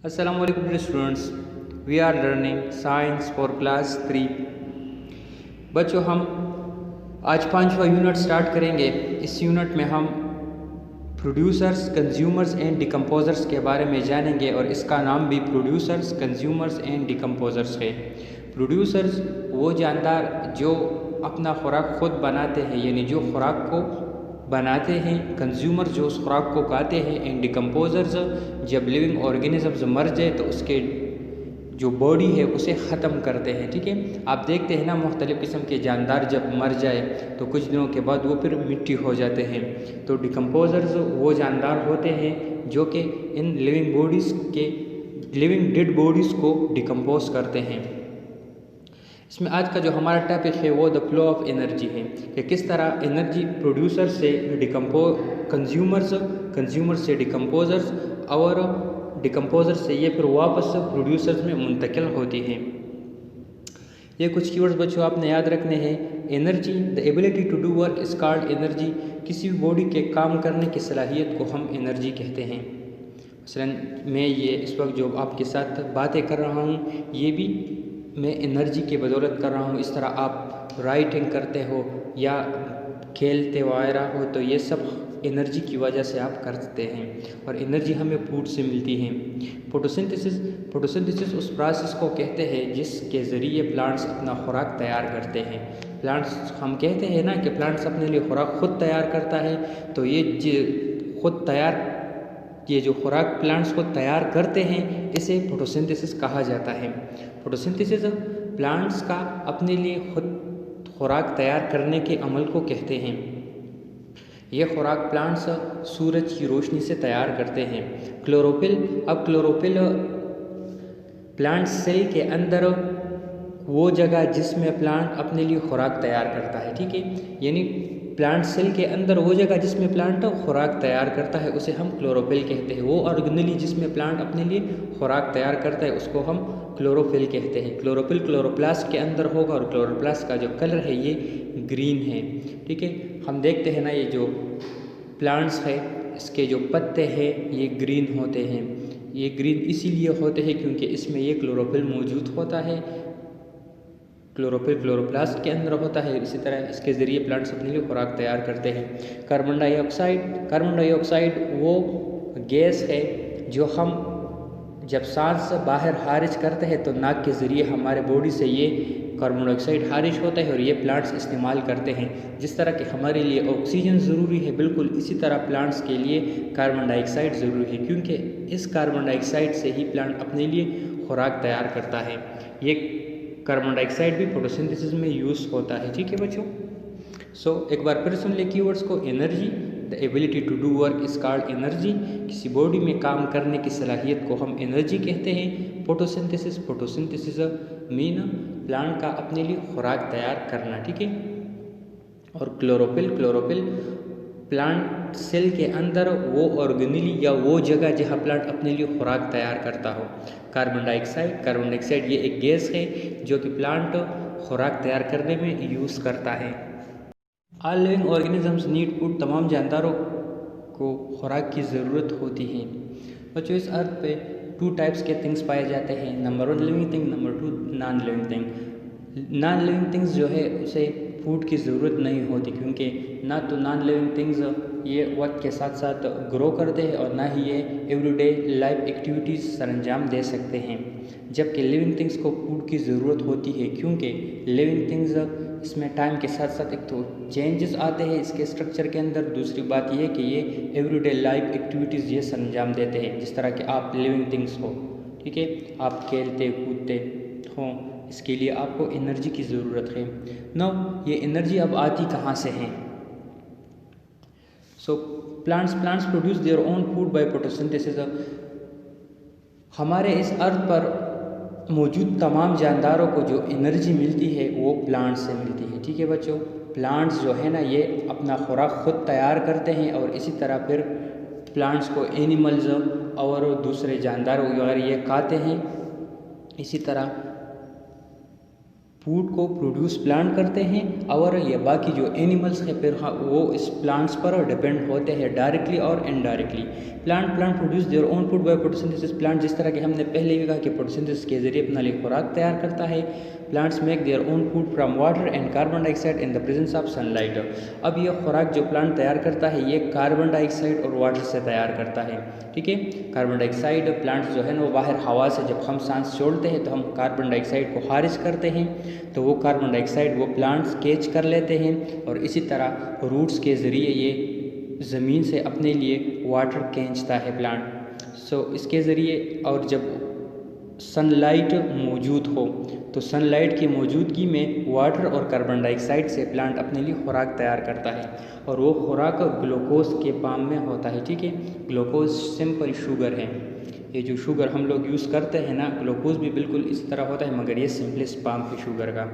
Assalamu alaikum dear students. We are learning science for class 3. बच्चों हम आज 5वां यूनिट स्टार्ट करेंगे। इस यूनिट में हम प्रोड्यूसर्स, कंज्यूमर्स एंड डिकम्पोजर्स के बारे में जानेंगे और इसका नाम भी प्रोड्यूसर्स, कंज्यूमर्स एंड डिकम्पोजर्स है। प्रोड्यूसर्स वो जानदार जो अपना खुराक खुद बनाते हैं, यानी जो खुराक को बनाते हैं। कंज्यूमर जो उस खुराक को खाते हैं। एंड डिकम्पोजर्स जब लिविंग ऑर्गेनिजम्स मर जाए तो उसके जो बॉडी है उसे ख़त्म करते हैं। ठीक है, आप देखते हैं ना मुख्तलिफ़ किस्म के जानदार जब मर जाए तो कुछ दिनों के बाद वो फिर मिट्टी हो जाते हैं। तो डिकम्पोजर्स वो जानदार होते हैं जो कि इन लिविंग डेड बॉडीज़ को डिकम्पोज करते हैं। इसमें आज का जो हमारा टॉपिक है वो द फ्लो ऑफ एनर्जी है कि किस तरह एनर्जी प्रोड्यूसर से कंज्यूमर से डिकम्पोजर्स और डिकम्पोजर से ये फिर वापस प्रोड्यूसर्स में मुंतकिल होती है। ये कुछ कीवर्ड्स बच्चों आपने याद रखने हैं। Energy, the ability to do work is called energy. किसी भी बॉडी के काम करने की सलाहियत को हम एनर्जी कहते हैं। मसलन मैं ये इस वक्त जो आपके साथ बातें कर रहा हूँ ये भी मैं एनर्जी की बदौलत कर रहा हूँ। इस तरह आप राइटिंग करते हो या खेलते वगैरह हो तो ये सब एनर्जी की वजह से आप करते हैं और एनर्जी हमें फूड से मिलती है। फोटोसिंथेसिस उस प्रोसेस को कहते हैं जिसके ज़रिए प्लांट्स अपना खुराक तैयार करते हैं। प्लांट्स, हम कहते हैं ना कि प्लांट्स अपने लिए खुराक खुद तैयार करता है, तो ये जो खुराक प्लांट्स को तैयार करते हैं इसे फोटोसिंथेसिस कहा जाता है। फोटोसिंथेसिस प्लांट्स का अपने लिए खुद खुराक तैयार करने के अमल को कहते हैं। ये खुराक प्लांट्स सूरज की रोशनी से तैयार करते हैं। क्लोरोफिल, अब क्लोरोफिल प्लांट सेल के अंदर वो जगह जिसमें प्लांट अपने लिए खुराक तैयार करता है। ठीक है, यानी प्लांट सेल के अंदर वो जगह जिसमें प्लांट खुराक तैयार करता है उसे हम क्लोरोफिल कहते हैं। वो ऑर्गेनेली जिसमें प्लांट अपने लिए खुराक तैयार करता है उसको हम क्लोरोफिल कहते हैं। क्लोरोफिल क्लोरोप्लास्ट के अंदर होगा और क्लोरोप्लास्ट का जो कलर है ये ग्रीन है। ठीक है, हम देखते हैं ना ये जो प्लांट्स है इसके जो पत्ते हैं ये ग्रीन होते हैं। ये ग्रीन इसीलिए होते हैं क्योंकि इसमें ये क्लोरोफिल मौजूद होता है। क्लोरोफिल क्लोरोप्लास्ट के अंदर होता है। इसी तरह इसके ज़रिए प्लांट्स अपने लिए खुराक तैयार करते हैं। कार्बन डाइऑक्साइड वो गैस है जो हम जब सांस बाहर खारिज करते हैं तो नाक के ज़रिए हमारे बॉडी से ये कार्बन डाइऑक्साइड खारिज होता है और ये प्लांट्स इस्तेमाल करते हैं। जिस तरह कि हमारे लिए ऑक्सीजन ज़रूरी है, बिल्कुल इसी तरह प्लांट्स के लिए कार्बन डाइऑक्साइड ज़रूरी है क्योंकि इस कार्बन डाइऑक्साइड से ही प्लांट अपने लिए खुराक तैयार करता है। ये कार्बन डाइऑक्साइड भी फोटोसिंथेसिस में यूज़ होता है। ठीक है बच्चों, एक बार फिर सुन ले कीवर्ड्स को। Energy, the ability to do work is called energy. किसी बॉडी में काम करने की सलाहियत को हम एनर्जी कहते हैं। फोटोसिंथेसिस मीन प्लांट का अपने लिए खुराक तैयार करना। ठीक है, और क्लोरोफिल प्लांट सेल के अंदर वो ऑर्गेनेली या वो जगह जहाँ प्लांट अपने लिए खुराक तैयार करता हो। कार्बन डाइऑक्साइड ये एक गैस है जो कि प्लांट खुराक तैयार करने में यूज़ करता है। All living organisms need food. तमाम जानदारों को खुराक की ज़रूरत होती है। बच्चों इस अर्थ पे 2 टाइप्स के थिंग्स पाए जाते हैं। Number 1 living thing, number 2 non living thing. Non living things जो है उसे फूड की ज़रूरत नहीं होती क्योंकि ना तो नॉन लिविंग थिंग्स ये वक्त के साथ साथ ग्रो करते हैं और ना ही ये एवरीडे लाइफ एक्टिविटीज़ सरंजाम दे सकते हैं। जबकि लिविंग थिंग्स को फूड की ज़रूरत होती है क्योंकि लिविंग थिंग्स इसमें टाइम के साथ साथ एक तो चेंजेस आते हैं इसके स्ट्रक्चर के अंदर। दूसरी बात ये कि ये एवरीडे लाइफ एक्टिविटीज़ ये सरंजाम देते हैं। जिस तरह कि आप लिविंग थिंग्स हो, ठीक है, आप खेलते कूदते हो, इसके लिए आपको एनर्जी की ज़रूरत है। ये एनर्जी अब आती कहाँ से है? Plants produce their own food by photosynthesis. हमारे इस अर्थ पर मौजूद तमाम जानदारों को जो एनर्जी मिलती है वो प्लांट्स से मिलती है। ठीक है बच्चों, प्लांट्स जो है ना ये अपना खुराक खुद तैयार करते हैं और इसी तरह फिर प्लांट्स को एनिमल्स और दूसरे जानदार वगैरह ये खाते हैं। इसी तरह फूड को प्रोड्यूस प्लांट करते हैं और ये बाकी जो एनिमल्स हैं फिर वो इस प्लांट्स पर डिपेंड होते हैं डायरेक्टली और indirectly. Plant produce their own food by photosynthesis. Plant, जिस तरह कि हमने पहले भी कहा कि फोटोसिंथेसिस के जरिए अपना लिए खुराक तैयार करता है। Plants make their own food from water and carbon dioxide in the presence of sunlight. अब ये खुराक जो प्लांट तैयार करता है ये कार्बन डाइऑक्साइड और वाटर से तैयार करता है, ठीक है। कार्बन डाइऑक्साइड प्लांट्स जो है ना वो बाहर हवा से जब हम सांस छोड़ते हैं तो हम कार्बन डाइऑक्साइड को खारिज करते हैं, तो वो कार्बन डाइऑक्साइड वो प्लांट्स कैच कर लेते हैं और इसी तरह रूट्स के ज़रिए ये ज़मीन से अपने लिए वाटर खींचता है प्लांट। इसके ज़रिए, और जब सनलाइट मौजूद हो तो सनलाइट की मौजूदगी में वाटर और कार्बन डाइऑक्साइड से प्लांट अपने लिए खुराक तैयार करता है और वो खुराक ग्लूकोज के फॉर्म में होता है, ठीक है। ग्लूकोज सिंपल शुगर है, ये जो शुगर हम लोग यूज़ करते हैं ना, ग्लूकोज भी बिल्कुल इस तरह होता है मगर ये सिंपलेस्ट फॉर्म है शुगर का।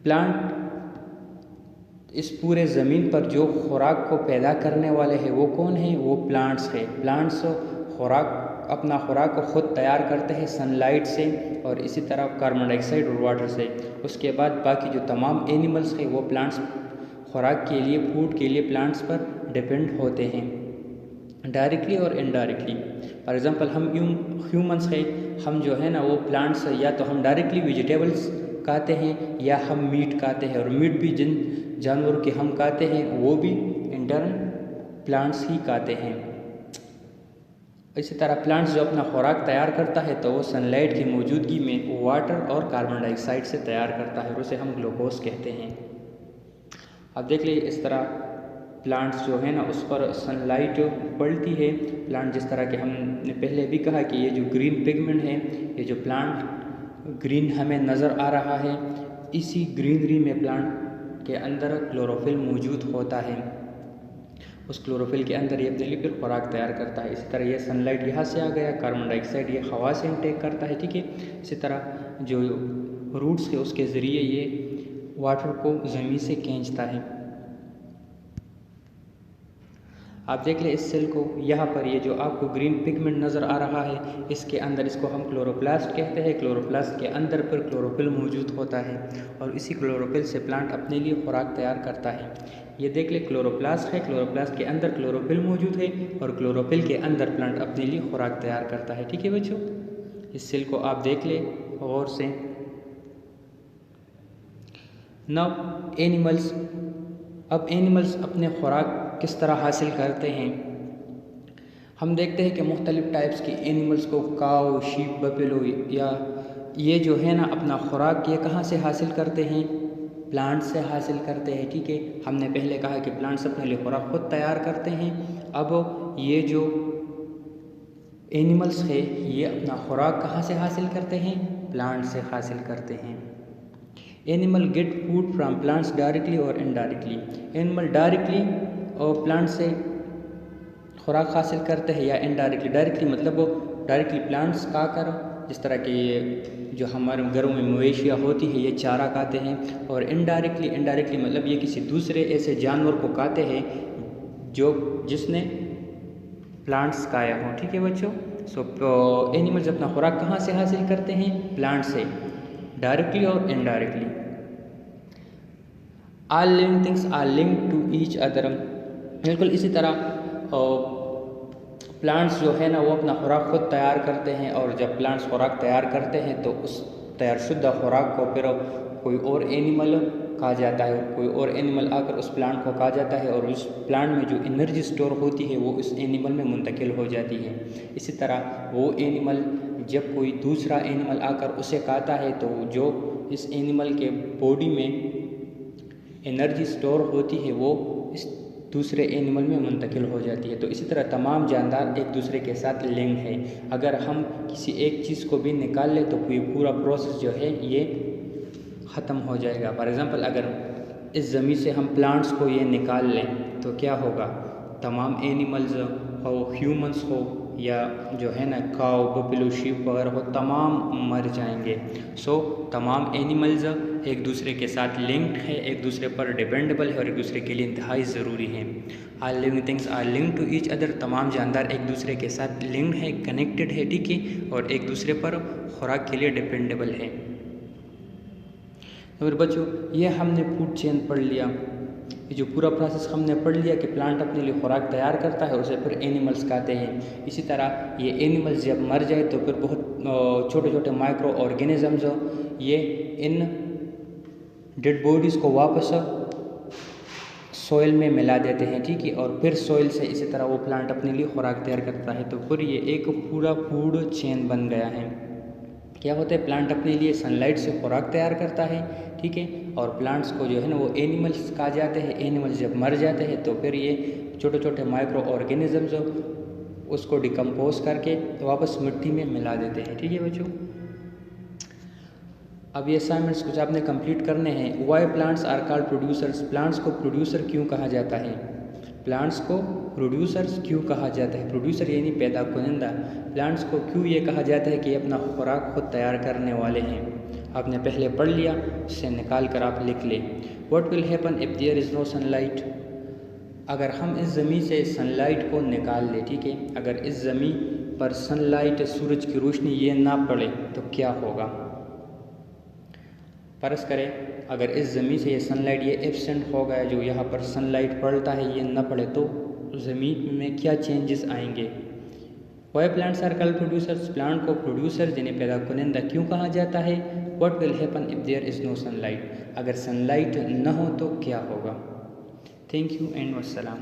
प्लांट इस पूरे ज़मीन पर जो खुराक को पैदा करने वाले हैं वो कौन है? वो प्लांट्स है। प्लांट्स अपना खुराक को ख़ुद तैयार करते हैं सनलाइट से और इसी तरह कार्बन डाइऑक्साइड और वाटर से। उसके बाद बाकी जो तमाम एनिमल्स हैं वो प्लांट्स खुराक के लिए, फूड के लिए प्लांट्स पर डिपेंड होते हैं डायरेक्टली और इनडायरेक्टली। फॉर एग्ज़ाम्पल हम ह्यूमंस हैं, हम जो है ना वो प्लांट्स या तो हम डायरेक्टली वेजिटेबल्स खाते हैं या हम मीट खाते हैं, और मीट भी जिन जानवरों के हम खाते हैं वो भी इंटर्न प्लांट्स ही खाते हैं। इसी तरह प्लांट्स जो अपना खुराक तैयार करता है तो वो सनलाइट की मौजूदगी में वाटर और कार्बन डाइऑक्साइड से तैयार करता है और उसे हम ग्लूकोज कहते हैं। अब देख लीजिए इस तरह प्लांट्स जो है ना उस पर सनलाइट पड़ती है। प्लांट जिस तरह के हमने पहले भी कहा कि ये जो ग्रीन पिगमेंट है, ये जो प्लांट ग्रीन हमें नज़र आ रहा है, इसी ग्रीनरी में प्लांट के अंदर क्लोरोफिल मौजूद होता है। उस क्लोरोफिल के अंदर ये अपने लिए फिर खुराक तैयार करता है। इसी तरह ये सनलाइट यहाँ से आ गया, कार्बन डाइऑक्साइड ये हवा से इनटेक करता है, ठीक है। इसी तरह जो रूट्स है उसके ज़रिए ये वाटर को ज़मीन से खींचता है। आप देख लें इस सेल को, यहाँ पर ये जो आपको ग्रीन पिगमेंट नज़र आ रहा है, इसके अंदर इसको हम क्लोरोप्लास्ट कहते हैं। क्लोरोप्लास्ट के अंदर पर क्लोरोफिल मौजूद होता है और इसी क्लोरोफिल से प्लांट अपने लिए खुराक तैयार करता है। ये देख ले क्लोरोप्लास्ट है, क्लोरोप्लास्ट के अंदर क्लोरोफिल मौजूद है और क्लोरोफिल के अंदर प्लांट अपने लिए खुराक तैयार करता है, ठीक है बच्चों। इस सेल को आप देख ले गौर से। नाउ एनिमल्स, अब एनिमल्स अपने खुराक किस तरह हासिल करते हैं। हम देखते हैं कि मुख्तलिफ़ टाइप्स के एनिमल्स को काऊ, शीप, बफेलो या ये जो है ना अपना खुराक ये कहाँ से हासिल करते हैं? प्लांट से हासिल करते हैं, ठीक है। हमने पहले कहा कि प्लांट्स अपने लिए खुराक खुद तैयार करते हैं। अब ये जो एनिमल्स है ये अपना खुराक कहाँ से हासिल करते हैं? प्लांट से हासिल करते हैं। Animal get food from plants directly और इनडायरेक्टली। एनिमल डायरेक्टली और प्लांट से खुराक हासिल करते हैं या इनडायरेक्टली। डायरेक्टली मतलब वो डायरेक्टली प्लांट्स खाकर, जिस तरह के ये जो हमारे घरों में मवेशियाँ होती है ये चारा खाते हैं, और इनडायरेक्टली मतलब ये किसी दूसरे ऐसे जानवर को खाते हैं जो जिसने प्लांट्स खाया हो, ठीक है बच्चों। एनिमल्स अपना खुराक कहाँ से हासिल करते हैं? प्लांट से, डायरेक्टली और indirectly. All living things are linked to each other. बिल्कुल इसी तरह प्लांट्स जो है ना वो अपना खुराक खुद तैयार करते हैं, और जब प्लांट्स खुराक तैयार करते हैं तो उस तैयारशुदा खुराक को फिर कोई और एनिमल खा जाता है, कोई और एनिमल आकर उस प्लांट को खा जाता है और उस प्लांट में जो एनर्जी स्टोर होती है वो उस एनिमल में मुंतकिल हो जाती है। इसी तरह वो एनिमल जब कोई दूसरा एनिमल आकर उसे खाता है तो जो इस एनिमल के बॉडी में एनर्जी स्टोर होती है वो इस दूसरे एनिमल में मुंतकिल हो जाती है। तो इसी तरह तमाम जानदार एक दूसरे के साथ लिंक है। अगर हम किसी एक चीज़ को भी निकाल लें तो पूरा प्रोसेस जो है ये ख़त्म हो जाएगा। फॉर एग्ज़ाम्पल अगर इस ज़मीन से हम प्लांट्स को ये निकाल लें तो क्या होगा? तमाम एनिमल्स हो, ह्यूमंस हो या जो है ना काऊ, बफेलो, शीप वगैरह हो, तमाम मर जाएंगे। तमाम एनिमल्स एक दूसरे के साथ लिंक्ड है, एक दूसरे पर डिपेंडेबल है और एक दूसरे के लिए इंतहाई ज़रूरी है। All living things are linked to each other. तमाम जानदार एक दूसरे के साथ लिंक्ड है, कनेक्टेड है, ठीक है, और एक दूसरे पर खुराक के लिए डिपेंडेबल है। और बच्चों ये हमने फूड चेन पढ़ लिया। ये जो पूरा प्रोसेस हमने पढ़ लिया कि प्लांट अपने लिए खुराक तैयार करता है, उसे फिर एनिमल्स खाते हैं। इसी तरह ये एनिमल्स जब मर जाए तो फिर बहुत छोटे छोटे माइक्रो ऑर्गेनिजम्स ये इन डेड बॉडीज़ को वापस सॉइल में मिला देते हैं, ठीक है। और फिर सॉइल से इसी तरह वो प्लांट अपने लिए खुराक तैयार करता है। तो फिर ये एक पूरा फूड चेन बन गया है। क्या होता है, प्लांट अपने लिए सनलाइट से खुराक तैयार करता है, ठीक है। और प्लांट्स को जो है ना वो एनिमल्स कहा जाते हैं। एनिमल्स जब मर जाते हैं तो फिर ये छोटे छोटे माइक्रो ऑर्गेनिजम्स उसको डिकम्पोज करके वापस मिट्टी में मिला देते हैं, ठीक है बच्चों। अब ये असाइनमेंट्स कुछ आपने कंप्लीट करने हैं। Why plants are called producers, plants को प्रोड्यूसर क्यों कहा जाता है? प्लांट्स को प्रोड्यूसर्स क्यों कहा जाता है? प्रोड्यूसर यानी पैदा कुनिंदा। प्लांट्स को क्यों ये कहा जाता है कि अपना खुराक खुद तैयार करने वाले हैं? आपने पहले पढ़ लिया, इसे निकाल कर आप लिख ले। What will happen if there is no sunlight, अगर हम इस ज़मीन से सनलाइट को निकाल ले, ठीक है। अगर इस ज़मीन पर सनलाइट, सूरज की रोशनी ये ना पड़े तो क्या होगा? फर्ज करें अगर इस ज़मीन से ये सनलाइट ये एब्सेंट हो गया, जो यहाँ पर सनलाइट पड़ता है ये ना पड़े, तो ज़मीन में क्या चेंजेस आएंगे? Why plants are called producers, plant को प्रोड्यूसर यानी पैदा कुनिंदा क्यों कहा जाता है? What will happen if there is no sunlight, अगर सनलाइट न हो तो क्या होगा? Thank you and वस्सलाम।